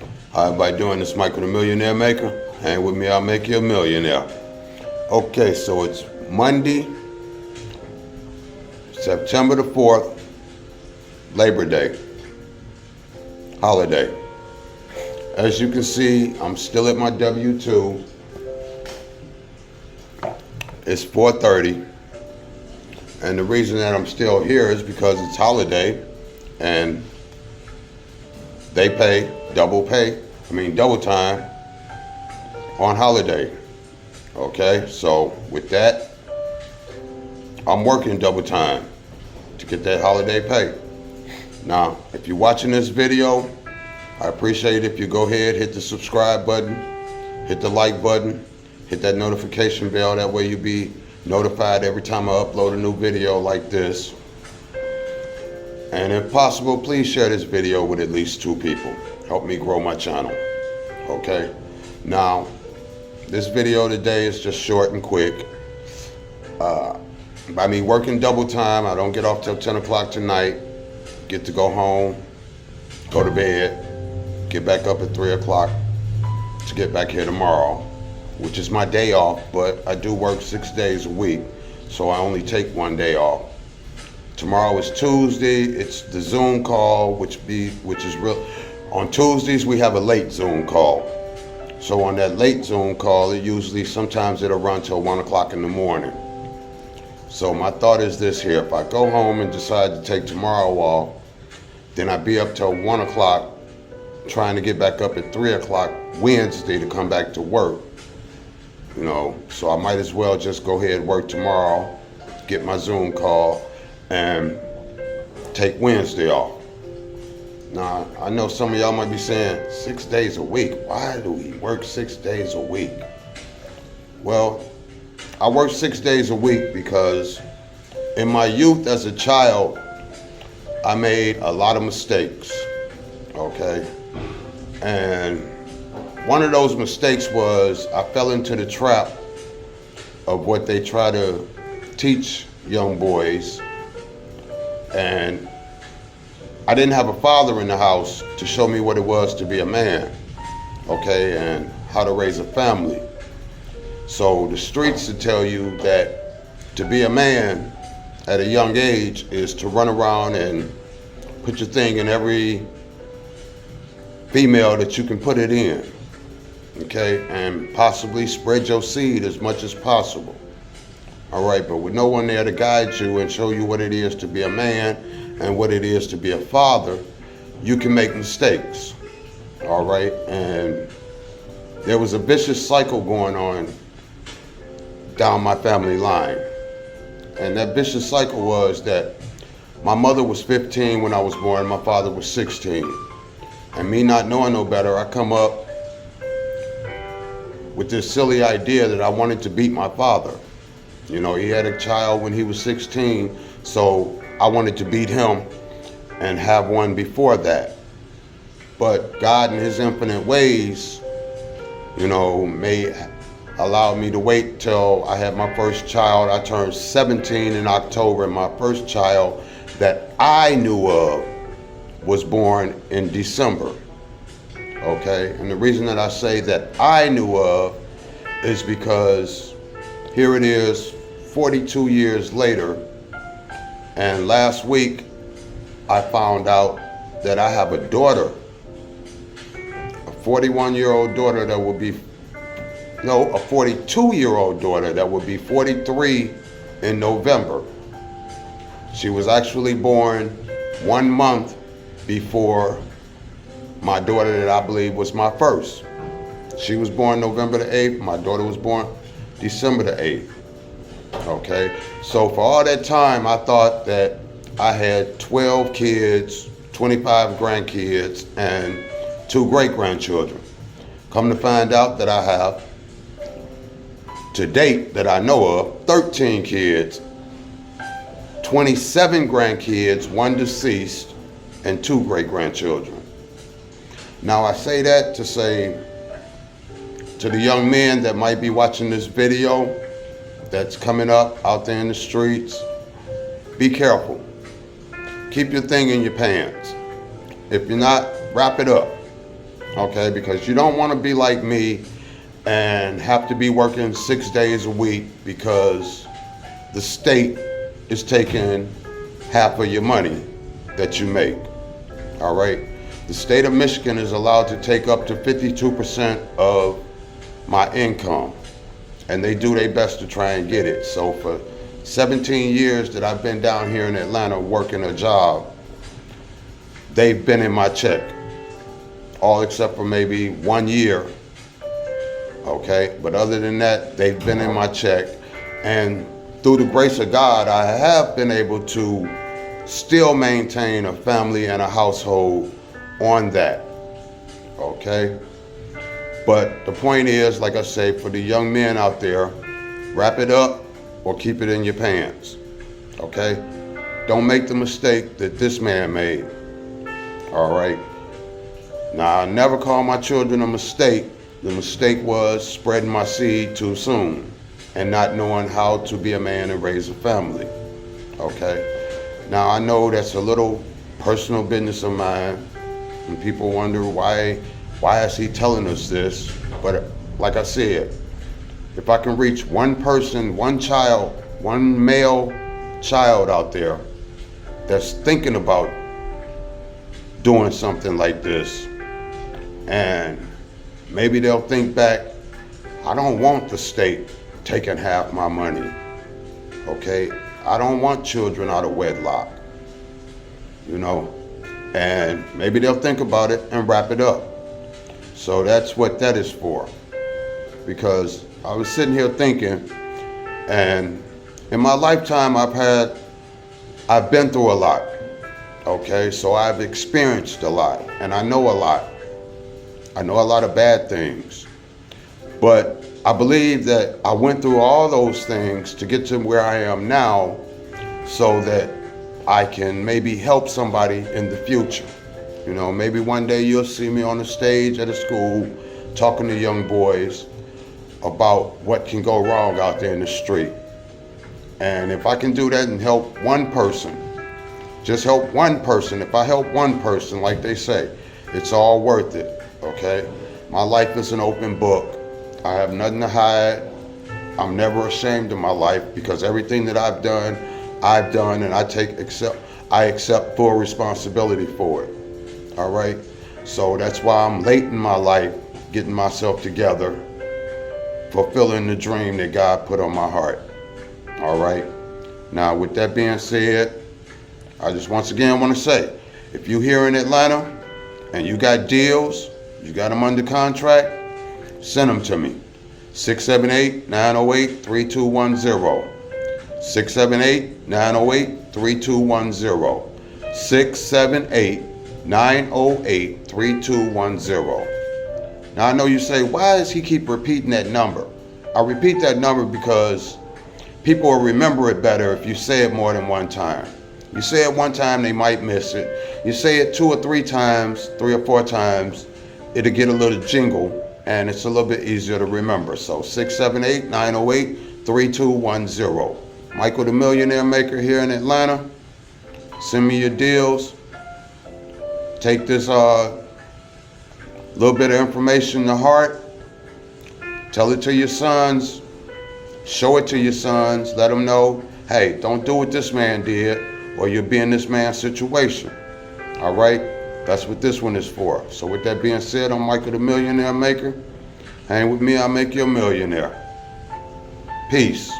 How everybody doing? This is Michael the Millionaire Maker. Hang with me, I'll make you a millionaire. Okay, so it's Monday, September the 4th, Labor Day, holiday. As you can see, I'm still at my W-2. It's 4:30. And the reason that I'm still here is because it's holiday and they pay double time on holiday. Okay, so with that, I'm working double time to get that holiday pay. Now, if you're watching this video, I appreciate it if you go ahead, hit the subscribe button, hit the like button, hit that notification bell. That way you'll be notified every time I upload a new video like this. And if possible, please share this video with at least 2 people. Help me grow my channel. Okay? Now, this video today is just short and quick. By me working double time, I don't get off till 10 o'clock tonight. Get to go home, go to bed, get back up at 3 o'clock to get back here tomorrow, which is my day off, but I do work 6 days a week, so I only take 1 day off. Tomorrow is Tuesday. It's the Zoom call, which is real. On Tuesdays we have a late Zoom call. So on that late Zoom call, sometimes it'll run till 1 o'clock in the morning. So my thought is this here: if I go home and decide to take tomorrow off, then I'd be up till 1 o'clock, trying to get back up at 3 o'clock Wednesday to come back to work. You know, so I might as well just go ahead and work tomorrow, get my Zoom call, and take Wednesday off. Now, I know some of y'all might be saying, 6 days a week? Why do we work 6 days a week? Well, I work 6 days a week because in my youth as a child, I made a lot of mistakes, okay? And one of those mistakes was I fell into the trap of what they try to teach young boys. And I didn't have a father in the house to show me what it was to be a man, okay, and how to raise a family. So the streets would tell you that to be a man at a young age is to run around and put your thing in every female that you can put it in, okay, and possibly spread your seed as much as possible. All right, but with no one there to guide you and show you what it is to be a man and what it is to be a father, you can make mistakes. All right, and there was a vicious cycle going on down my family line. And that vicious cycle was that my mother was 15 when I was born, my father was 16. And me not knowing no better, I come up with this silly idea that I wanted to beat my father. You know, he had a child when he was 16, so I wanted to beat him and have one before that. But God in his infinite ways, you know, may allow me to wait till I had my first child. I turned 17 in October, and my first child that I knew of was born in December. Okay, and the reason that I say that I knew of is because here it is 42 years later, and last week I found out that I have a daughter, a 41-year-old daughter that will be, a 42-year-old daughter that will be 43 in November. She was actually born 1 month before my daughter that I believe was my first. She was born November the 8th. My daughter was born December the 8th. Okay, so for all that time, I thought that I had 12 kids, 25 grandkids, and 2 great-grandchildren. Come to find out that I have, to date that I know of, 13 kids, 27 grandkids, 1 deceased, and 2 great-grandchildren. Now I say that to say to the young men that might be watching this video that's coming up out there in the streets, be careful. Keep your thing in your pants. If you're not, wrap it up. Okay, because you don't want to be like me and have to be working 6 days a week because the state is taking half of your money that you make. All right. The state of Michigan is allowed to take up to 52% of my income, and they do their best to try and get it. So for 17 years that I've been down here in Atlanta working a job, they've been in my check, all except for maybe 1 year. Okay, but other than that, they've been in my check, and through the grace of God, I have been able to still maintain a family and a household on that. Okay, but the point is, like I say, for the young men out there, wrap it up or keep it in your pants. Okay, don't make the mistake that this man made. All right, now I never call my children a mistake. The mistake was spreading my seed too soon and not knowing how to be a man and raise a family. Okay, now I know that's a little personal business of mine, and people wonder why is he telling us this? But like I said, if I can reach one person, one child, one male child out there that's thinking about doing something like this, and maybe they'll think back, I don't want the state taking half my money. Okay, I don't want children out of wedlock, you know, and maybe they'll think about it and wrap it up. So that's what that is for. Because I was sitting here thinking, and in my lifetime I've been through a lot. Okay, so I've experienced a lot, and I know a lot. I know a lot of bad things, but I believe that I went through all those things to get to where I am now, so that I can maybe help somebody in the future. You know, maybe one day you'll see me on the stage at a school talking to young boys about what can go wrong out there in the street. And if I can do that and help one person, just help one person, if I help one person, like they say, it's all worth it. Okay, my life is an open book. I have nothing to hide. I'm never ashamed of my life, because everything that I've done, and I accept full responsibility for it. All right, so that's why I'm late in my life, getting myself together, fulfilling the dream that God put on my heart. All right, now with that being said, I just once again want to say, if you're here in Atlanta and you got deals, you got them under contract, send them to me. 678-908-3210. 678-908-3210. 678-908-3210. Now I know you say, why does he keep repeating that number? I repeat that number because people will remember it better if you say it more than one time. You say it one time, they might miss it. You say it 2 or 3 times, 3 or 4 times, it'll get a little jingle, and it's a little bit easier to remember. So 678-908-3210. Michael the Millionaire Maker here in Atlanta. Send me your deals. Take this little bit of information to heart. Tell it to your sons. Show it to your sons. Let them know, hey, don't do what this man did, or you'll be in this man's situation. All right? That's what this one is for. So with that being said, I'm Michael the Millionaire Maker. Hang with me, I'll make you a millionaire. Peace.